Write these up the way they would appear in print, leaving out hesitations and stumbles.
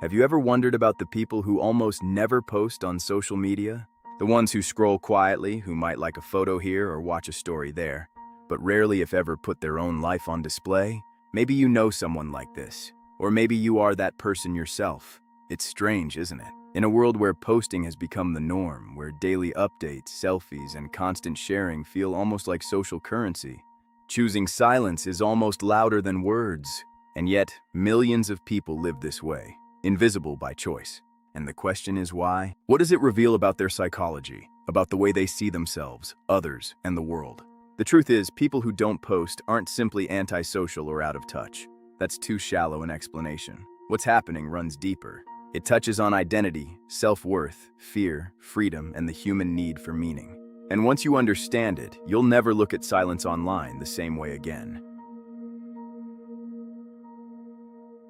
Have you ever wondered about the people who almost never post on social media? The ones who scroll quietly, who might like a photo here or watch a story there, but rarely if ever put their own life on display? Maybe you know someone like this, or maybe you are that person yourself. It's strange, isn't it? In a world where posting has become the norm, where daily updates, selfies, and constant sharing feel almost like social currency, choosing silence is almost louder than words. And yet, millions of people live this way, invisible by choice. And the question is why? What does it reveal about their psychology, about the way they see themselves, others, and the world? The truth is, people who don't post aren't simply antisocial or out of touch. That's too shallow an explanation. What's happening runs deeper. It touches on identity, self-worth, fear, freedom, and the human need for meaning. And once you understand it, you'll never look at silence online the same way again.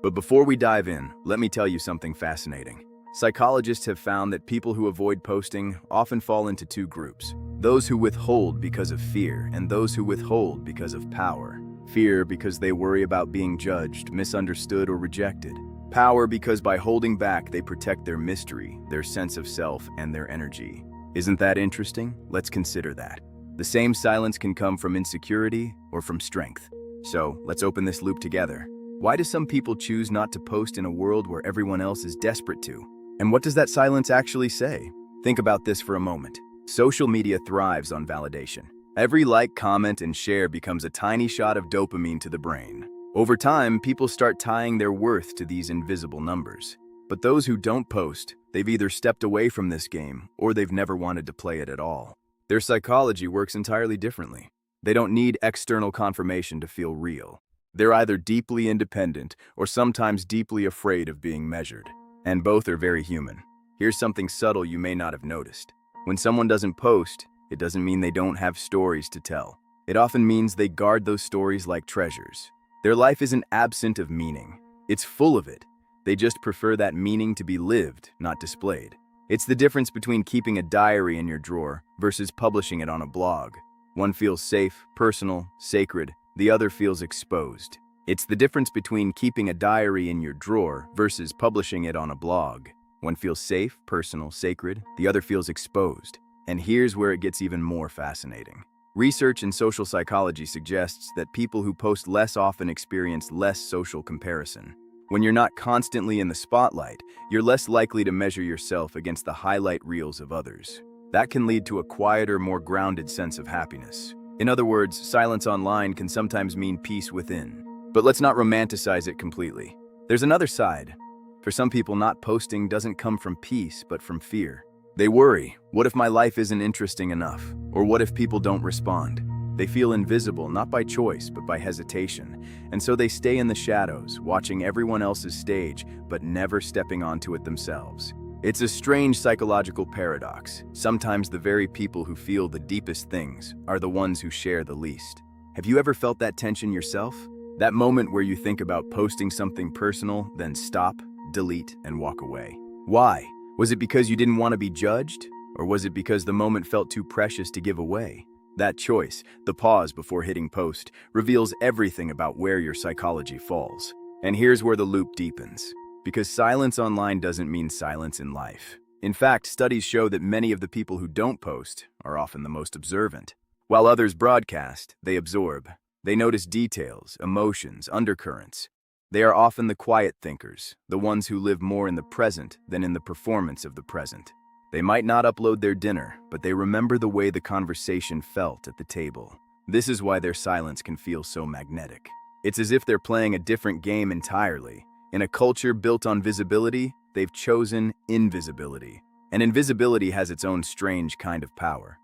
But before we dive in, let me tell you something fascinating. Psychologists have found that people who avoid posting often fall into two groups: those who withhold because of fear and those who withhold because of power. Fear because they worry about being judged, misunderstood, or rejected. Power because by holding back they protect their mystery, their sense of self, and their energy. Isn't that interesting? Let's consider that. The same silence can come from insecurity or from strength. So, let's open this loop together. Why do some people choose not to post in a world where everyone else is desperate to? And what does that silence actually say? Think about this for a moment. Social media thrives on validation. Every like, comment, and share becomes a tiny shot of dopamine to the brain. Over time, people start tying their worth to these invisible numbers. But those who don't post, they've either stepped away from this game or they've never wanted to play it at all. Their psychology works entirely differently. They don't need external confirmation to feel real. They're either deeply independent or sometimes deeply afraid of being measured. And both are very human. Here's something subtle you may not have noticed. When someone doesn't post, it doesn't mean they don't have stories to tell. It often means they guard those stories like treasures. Their life isn't absent of meaning. It's full of it. They just prefer that meaning to be lived, not displayed. It's the difference between keeping a diary in your drawer versus publishing it on a blog. One feels safe, personal, sacred. The other feels exposed. It's the difference between keeping a diary in your drawer versus publishing it on a blog. One feels safe, personal, sacred. The other feels exposed. And here's where it gets even more fascinating. Research in social psychology suggests that people who post less often experience less social comparison. When you're not constantly in the spotlight, you're less likely to measure yourself against the highlight reels of others. That can lead to a quieter, more grounded sense of happiness. In other words, silence online can sometimes mean peace within. But let's not romanticize it completely. There's another side. For some people, not posting doesn't come from peace, but from fear. They worry, what if my life isn't interesting enough? Or what if people don't respond? They feel invisible, not by choice, but by hesitation. And so they stay in the shadows, watching everyone else's stage, but never stepping onto it themselves. It's a strange psychological paradox. Sometimes the very people who feel the deepest things are the ones who share the least. Have you ever felt that tension yourself? That moment where you think about posting something personal, then stop, delete, and walk away. Why? Was it because you didn't want to be judged? Or was it because the moment felt too precious to give away? That choice, the pause before hitting post, reveals everything about where your psychology falls. And here's where the loop deepens. Because silence online doesn't mean silence in life. In fact, studies show that many of the people who don't post are often the most observant. While others broadcast, they absorb. They notice details, emotions, undercurrents. They are often the quiet thinkers, the ones who live more in the present than in the performance of the present. They might not upload their dinner, but they remember the way the conversation felt at the table. This is why their silence can feel so magnetic. It's as if they're playing a different game entirely. In a culture built on visibility, they've chosen invisibility. And invisibility has its own strange kind of power.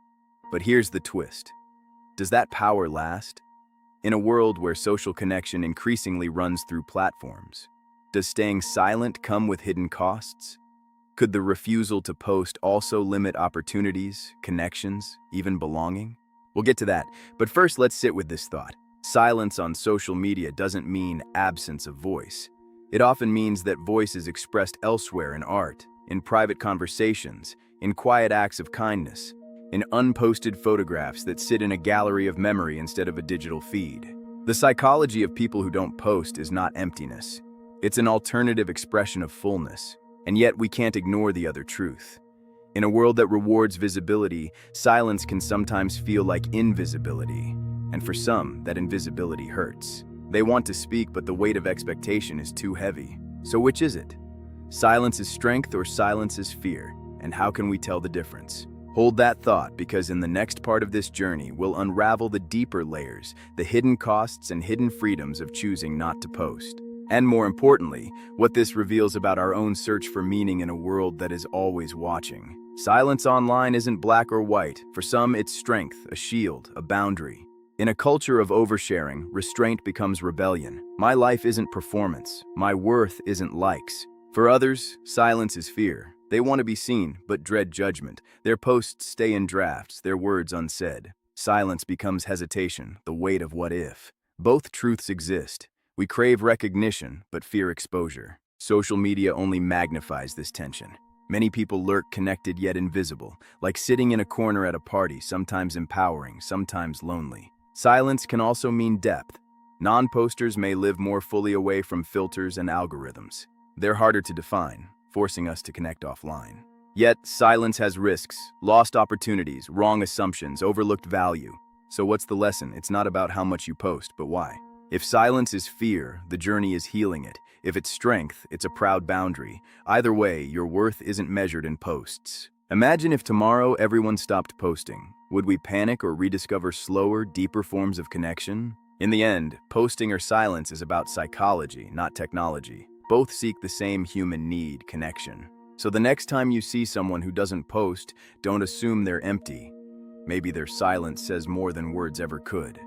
But here's the twist. Does that power last? In a world where social connection increasingly runs through platforms, does staying silent come with hidden costs? Could the refusal to post also limit opportunities, connections, even belonging? We'll get to that, but first let's sit with this thought. Silence on social media doesn't mean absence of voice. It often means that voice is expressed elsewhere in art, in private conversations, in quiet acts of kindness, in unposted photographs that sit in a gallery of memory instead of a digital feed. The psychology of people who don't post is not emptiness. It's an alternative expression of fullness, and yet we can't ignore the other truth. In a world that rewards visibility, silence can sometimes feel like invisibility, and for some, that invisibility hurts. They want to speak, but the weight of expectation is too heavy. So which is it? Silence is strength or silence is fear, and how can we tell the difference? Hold that thought, because in the next part of this journey, we'll unravel the deeper layers, the hidden costs and hidden freedoms of choosing not to post. And more importantly, what this reveals about our own search for meaning in a world that is always watching. Silence online isn't black or white. For some, it's strength, a shield, a boundary. In a culture of oversharing, restraint becomes rebellion. My life isn't performance. My worth isn't likes. For others, silence is fear. They want to be seen, but dread judgment. Their posts stay in drafts, their words unsaid. Silence becomes hesitation, the weight of what if. Both truths exist. We crave recognition, but fear exposure. Social media only magnifies this tension. Many people lurk connected yet invisible, like sitting in a corner at a party, sometimes empowering, sometimes lonely. Silence can also mean depth. Non-posters may live more fully away from filters and algorithms. They're harder to define, forcing us to connect offline. Yet, silence has risks, lost opportunities, wrong assumptions, overlooked value. So what's the lesson? It's not about how much you post, but why. If silence is fear, the journey is healing it. If it's strength, it's a proud boundary. Either way, your worth isn't measured in posts. Imagine if tomorrow everyone stopped posting. Would we panic or rediscover slower, deeper forms of connection? In the end, posting or silence is about psychology, not technology. Both seek the same human need, connection. So the next time you see someone who doesn't post, don't assume they're empty. Maybe their silence says more than words ever could.